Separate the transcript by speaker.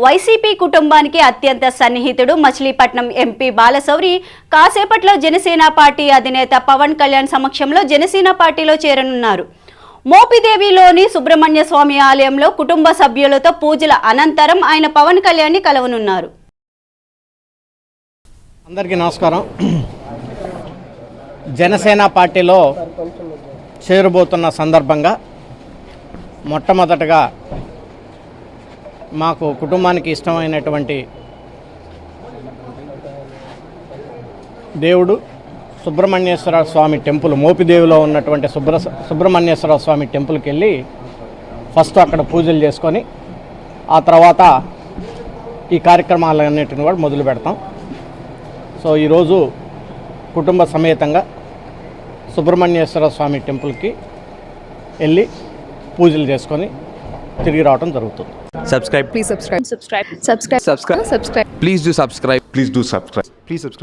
Speaker 1: YCP కుటుంబానికి అత్యంత సన్నిహితుడు మచిలీపట్నం ఎంపీ బాలశౌరి కాసేపట్లో జనసేన పార్టీ అధినేత పవన్ కళ్యాణ్ సమక్షంలో జనసేన పార్టీలో చేరనున్నారు. మోపిదేవిలోని సుబ్రహ్మణ్య స్వామి ఆలయంలో కుటుంబ సభ్యులతో పూజల అనంతరం ఆయన పవన్ కళ్యాణ్ని కలవనున్నారు.
Speaker 2: అందరికీ నమస్కారం. జనసేన పార్టీలో చేరబోతున్న సందర్భంగా మొట్టమొదటగా మాకు కుటుంబానికి ఇష్టమైనటువంటి దేవుడు సుబ్రహ్మణ్యేశ్వర స్వామి టెంపుల్, మోపిదేవిలో ఉన్నటువంటి సుబ్రహ్మణ్యేశ్వర స్వామి టెంపుల్కి వెళ్ళి ఫస్ట్ అక్కడ పూజలు చేసుకొని ఆ తర్వాత ఈ కార్యక్రమాలన్నిటిని కూడా మొదలు పెడతాం. సో ఈరోజు కుటుంబ సమేతంగా సుబ్రహ్మణ్యేశ్వర స్వామి టెంపుల్కి వెళ్ళి పూజలు చేసుకొని తిరిగి రావడం జరుగుతుంది.
Speaker 3: Subscribe.
Speaker 4: Please subscribe.
Speaker 3: Subscribe.
Speaker 4: Subscribe.
Speaker 3: Subscribe.
Speaker 4: Subscribe.
Speaker 3: Please do subscribe.
Speaker 5: Please do subscribe. Please subscribe.